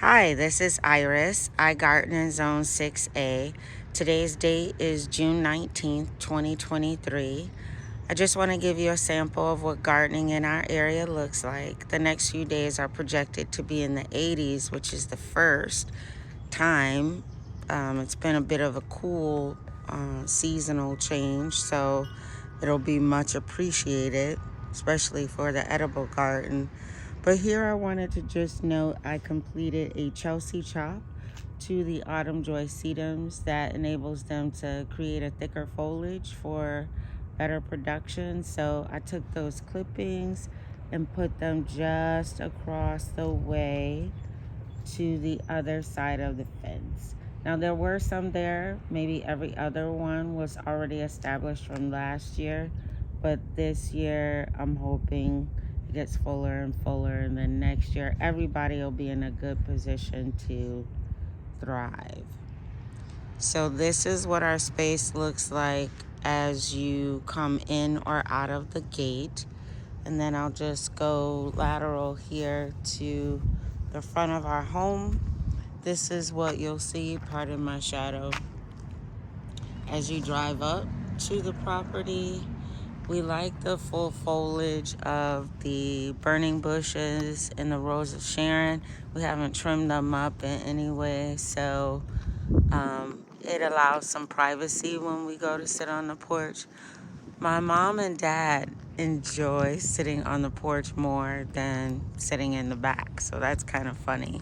Hi, this is Iris. I garden in Zone 6A. Today's date is June 19th, 2023. I just want to give you a sample of what gardening in our area looks like. The next few days are projected to be in the 80s, which is the first time. It's been a bit of a cool seasonal change, so it'll be much appreciated, especially for the edible garden. But here I wanted to just note I completed a Chelsea chop to the autumn joy sedums that enables them to create a thicker foliage for better production. So I took those clippings and put them just across the way to the other side of the fence. Now there were some there, maybe every other one was already established from last year, but this year I'm hoping it gets fuller and fuller, and then next year everybody will be in a good position to thrive. So this is what our space looks like as you come in or out of the gate. And then I'll just go lateral here to the front of our home. This is what you'll see, pardon my shadow, as you drive up to the property. We like the full foliage of the burning bushes and the Rose of Sharon. We haven't trimmed them up in any way, so it allows some privacy when we go to sit on the porch. My mom and dad enjoy sitting on the porch more than sitting in the back, so that's kind of funny.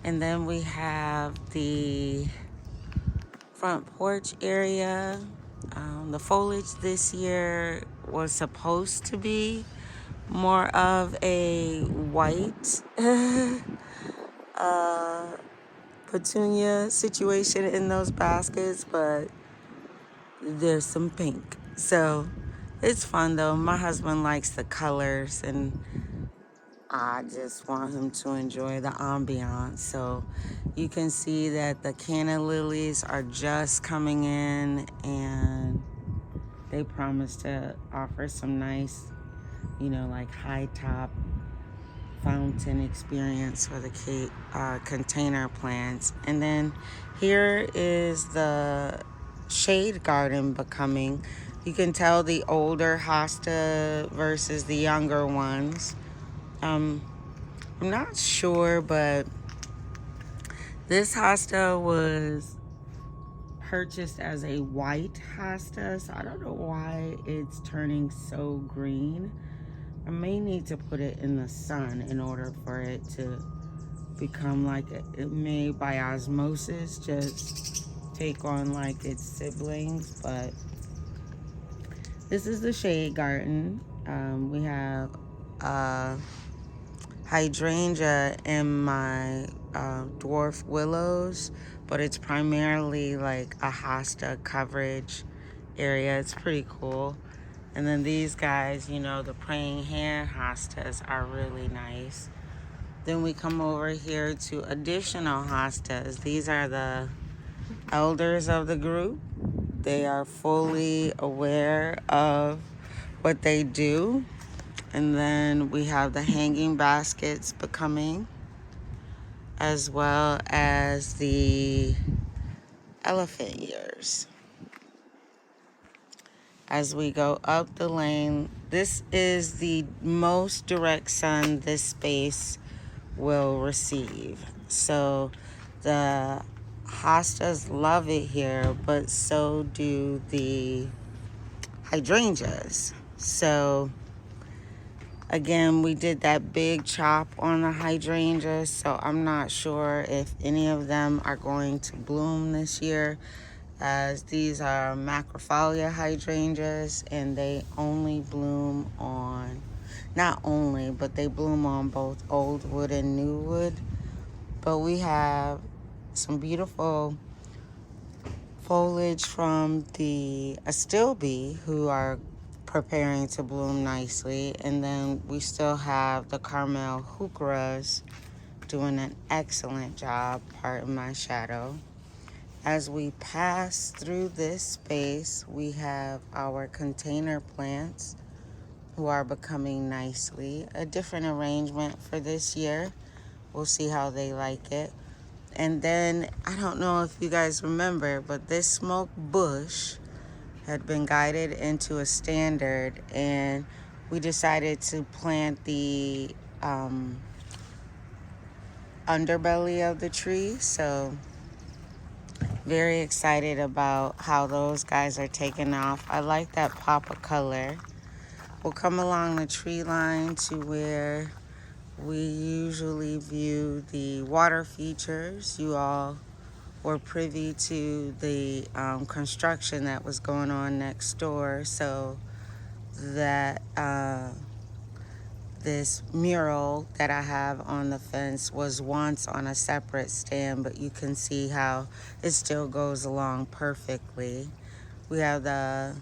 And then we have the front porch area. The foliage this year was supposed to be more of a white petunia situation in those baskets, but there's some pink. So it's fun though. My husband likes the colors, and I just want him to enjoy the ambiance. So you can see that the canna lilies are just coming in, and they promise to offer some nice, like high top fountain experience for the container plants. And then here is the shade garden becoming. You can tell the older hosta versus the younger ones. I'm not sure, but this hosta was purchased as a white hosta, so I don't know why it's turning so green. I may need to put it in the sun in order for it to become like it may by osmosis just take on like its siblings. But this is the shade garden. We have hydrangea in my dwarf willows, but it's primarily like a hosta coverage area. It's pretty cool. And then these guys, the praying hand hostas are really nice. Then we come over here to additional hostas. These are the elders of the group. They are fully aware of what they do. And then we have the hanging baskets becoming, as well as the elephant ears. As we go up the lane, this is the most direct sun this space will receive. So the hostas love it here, but so do the hydrangeas. So again, we did that big chop on the hydrangeas, so I'm not sure if any of them are going to bloom this year, as these are macrophalia hydrangeas, and they only bloom on, not only, but they bloom on both old wood and new wood. But we have some beautiful foliage from the astilbe, who are preparing to bloom nicely. And then we still have the Carmel heucheras doing an excellent job, pardon my shadow. As we pass through this space, we have our container plants who are becoming nicely. A different arrangement for this year. We'll see how they like it. And then, I don't know if you guys remember, but this smoke bush had been guided into a standard, and we decided to plant the underbelly of the tree. So very excited about how those guys are taking off. I like that pop of color. We'll come along the tree line to where we usually view the water features. You all were privy to the construction that was going on next door, so that this mural that I have on the fence was once on a separate stand, but you can see how it still goes along perfectly. We have the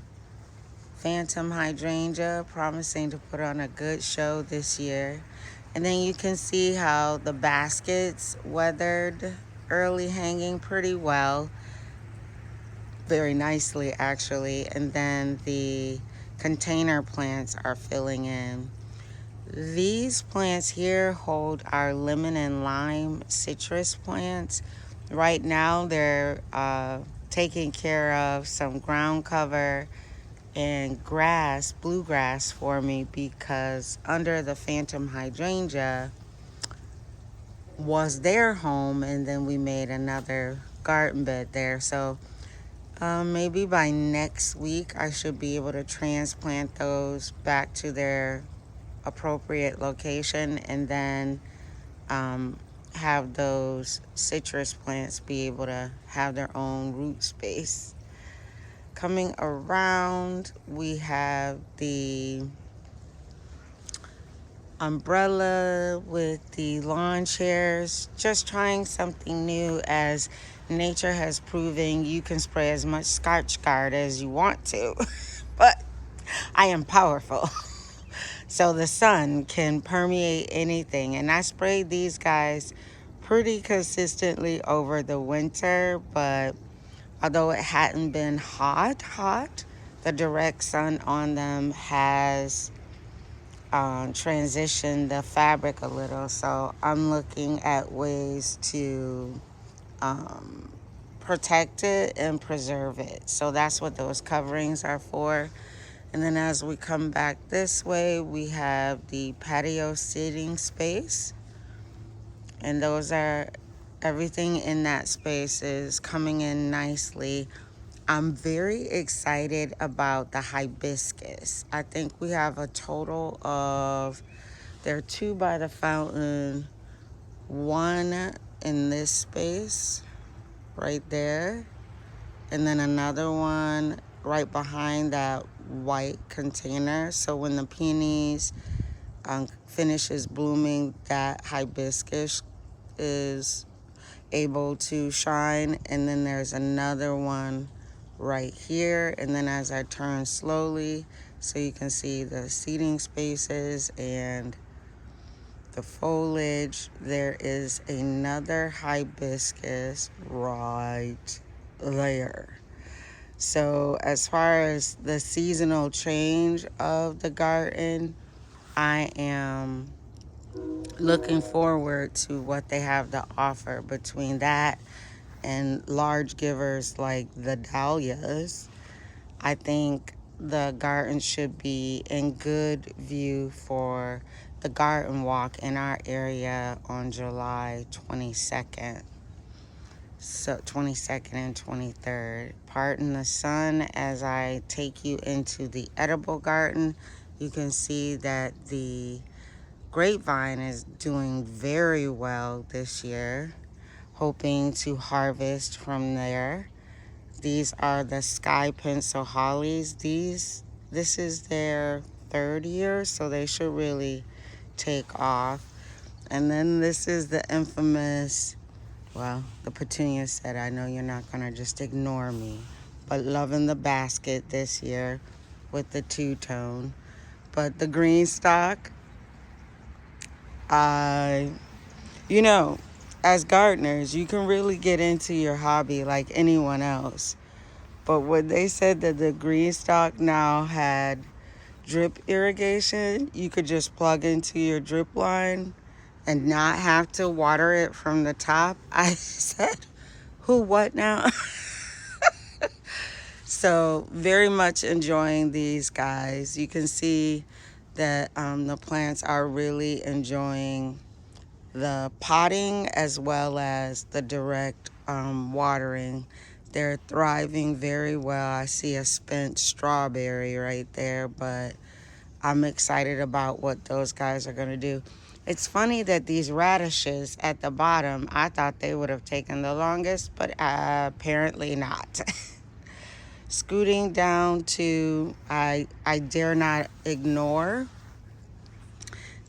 phantom hydrangea promising to put on a good show this year. And then you can see how the baskets weathered early hanging pretty well, very nicely actually. And then the container plants are filling in. These plants here hold our lemon and lime citrus plants. Right now they're taking care of some ground cover and grass, bluegrass for me, because under the phantom hydrangea was their home, and then we made another garden bed there. So maybe by next week I should be able to transplant those back to their appropriate location, and then have those citrus plants be able to have their own root space. Coming around, we have the umbrella with the lawn chairs, just trying something new, as nature has proven you can spray as much Scotch Guard as you want to, but I am powerful. So the sun can permeate anything, and I sprayed these guys pretty consistently over the winter, but although it hadn't been hot, the direct sun on them has transitioned the fabric a little. So I'm looking at ways to protect it and preserve it. So that's what those coverings are for. And then as we come back this way, we have the patio seating space. And those are, everything in that space is coming in nicely. I'm very excited about the hibiscus. I think we have a total of, there are 2 by the fountain, 1 in this space right there, and then another one right behind that white container. So when the peonies finishes blooming, that hibiscus is able to shine. And then there's another one right here. And then as I turn slowly, so you can see the seating spaces and the foliage, there is another hibiscus right there. So as far as the seasonal change of the garden, I am looking forward to what they have to offer. Between that and large givers like the dahlias, I think the garden should be in good view for the garden walk in our area on July 22nd. So 22nd and 23rd. Pardon the sun as I take you into the edible garden. You can see that the grapevine is doing very well this year. Hoping to harvest from there. These are the sky pencil hollies. This is their 3rd year, so they should really take off. And then this is the infamous, well, the petunia said, I know you're not gonna just ignore me, but loving the basket this year with the 2-tone. But the green stock, you know, as gardeners, you can really get into your hobby like anyone else. But when they said that the green stock now had drip irrigation, you could just plug into your drip line and not have to water it from the top. I said, who, what now? So very much enjoying these guys. You can see that the plants are really enjoying the potting as well as the direct watering. They're thriving very well. I see a spent strawberry right there, but I'm excited about what those guys are going to do. It's funny that these radishes at the bottom, I thought they would have taken the longest, but apparently not. Scooting down to, I dare not ignore.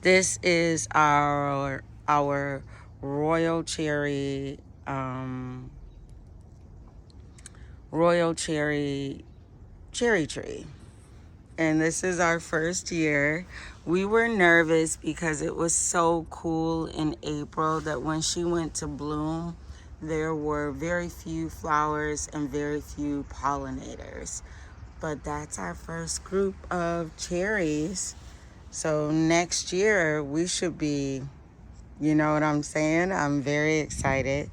This is our royal cherry, royal cherry tree. And this is our first year. We were nervous because it was so cool in April that when she went to bloom, there were very few flowers and very few pollinators. But that's our first group of cherries. So next year we should be, you know what I'm saying? I'm very excited.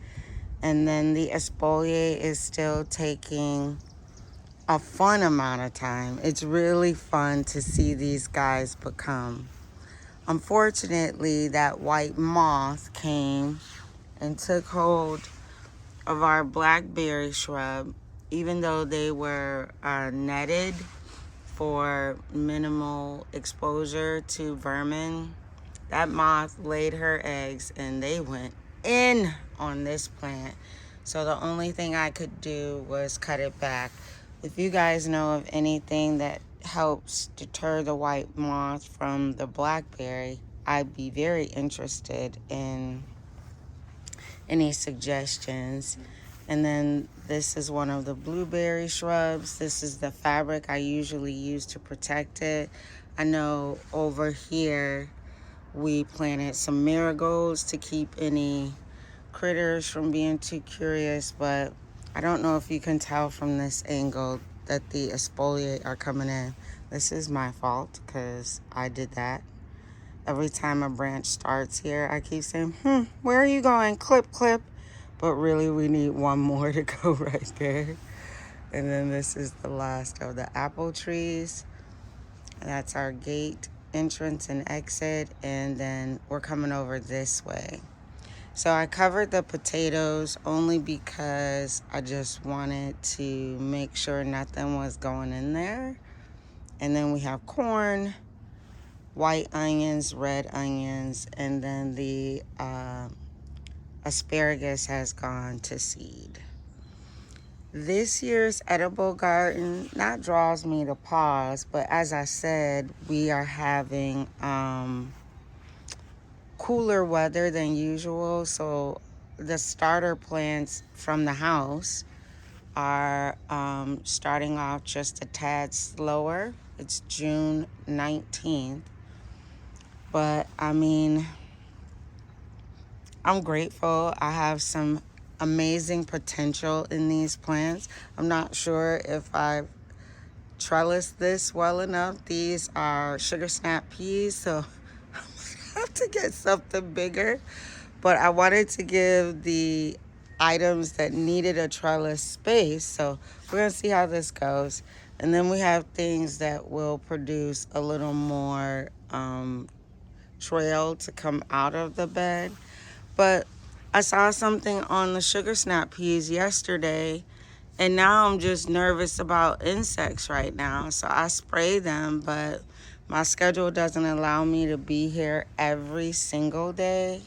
And then the espalier is still taking a fun amount of time. It's really fun to see these guys become. Unfortunately, that white moth came and took hold of our blackberry shrub, even though they were netted for minimal exposure to vermin. That moth laid her eggs and they went in on this plant. So the only thing I could do was cut it back. If you guys know of anything that helps deter the white moth from the blackberry, I'd be very interested in any suggestions. And then this is one of the blueberry shrubs. This is the fabric I usually use to protect it. I know over here we planted some marigolds to keep any critters from being too curious, but I don't know if you can tell from this angle that the espalier are coming in. This is my fault because I did that. Every time a branch starts here, I keep saying, where are you going? Clip, clip. But really, we need one more to go right there. And then this is the last of the apple trees. That's our gate entrance and exit. And then we're coming over this way. So I covered the potatoes only because I just wanted to make sure nothing was going in there. And then we have corn, white onions, red onions, and then the asparagus has gone to seed. This year's edible garden not draws me to pause, but as I said, we are having cooler weather than usual, so the starter plants from the house are starting off just a tad slower. It's June 19th, but I mean, I'm grateful. I have some amazing potential in these plants. I'm not sure if I've trellised this well enough. These are sugar snap peas, so I might have to get something bigger. But I wanted to give the items that needed a trellis space, so we're gonna see how this goes. And then we have things that will produce a little more trail to come out of the bed. But I saw something on the sugar snap peas yesterday, and now I'm just nervous about insects right now. So I spray them, but my schedule doesn't allow me to be here every single day,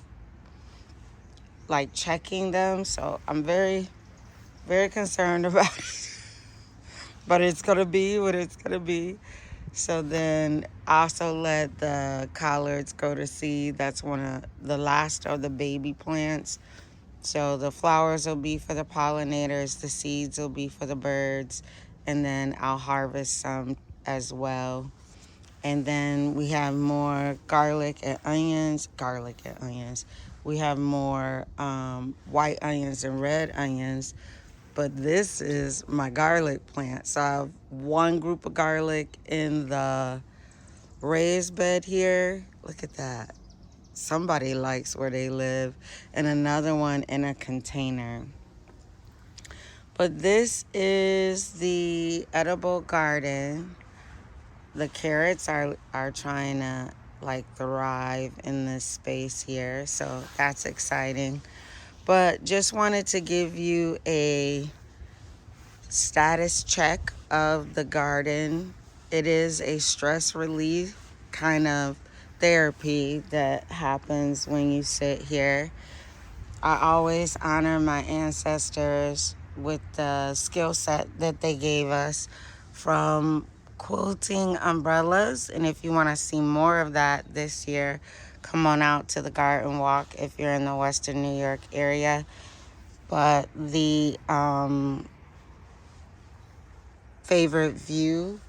like checking them. So I'm very, very concerned about it. But it's going to be what it's going to be. So then I also let the collards go to seed. That's one of the last of the baby plants. So the flowers will be for the pollinators, the seeds will be for the birds, and then I'll harvest some as well. And then we have more garlic and onions. We have more white onions and red onions. But this is my garlic plant. So I have one group of garlic in the raised bed here. Look at that. somebody likes where they live, and another one in a container. But this is the edible garden. The carrots are trying to like thrive in this space here, so that's exciting. But just wanted to give you a status check of the garden. It is a stress relief kind of therapy that happens when you sit here. I always honor my ancestors with the skill set that they gave us, from quilting umbrellas. And if you want to see more of that this year, come on out to the garden walk if you're in the Western New York area. But the favorite view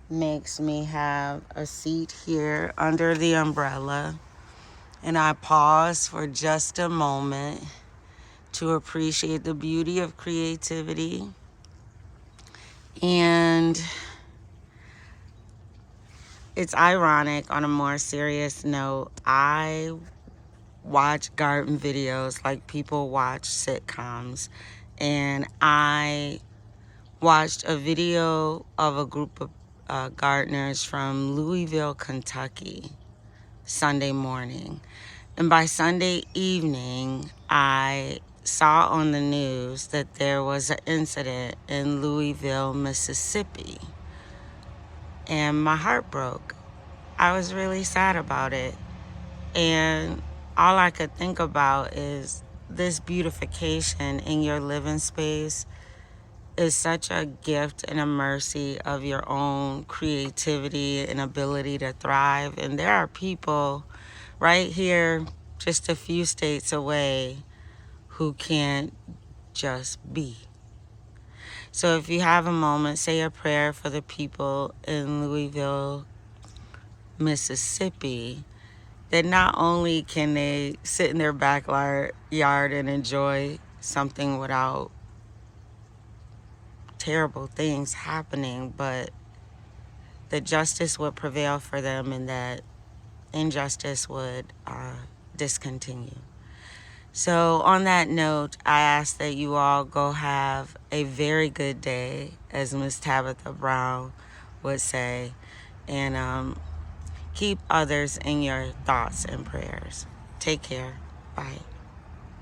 makes me have a seat here under the umbrella, and I pause for just a moment to appreciate the beauty of creativity. And it's ironic, on a more serious note, I watch garden videos like people watch sitcoms, and I watched a video of a group of gardeners from Louisville, Kentucky, Sunday morning. And by Sunday evening, I saw on the news that there was an incident in Louisville, Mississippi, and my heart broke. I was really sad about it. And all I could think about is this beautification in your living space is such a gift and a mercy of your own creativity and ability to thrive. And there are people right here, just a few states away, who can't just be. So if you have a moment, say a prayer for the people in Louisville, Mississippi, that not only can they sit in their backyard and enjoy something without terrible things happening, but that justice would prevail for them and that injustice would discontinue. So on that note, I ask that you all go have a very good day, as Miss Tabitha Brown would say, and keep others in your thoughts and prayers. Take care. Bye.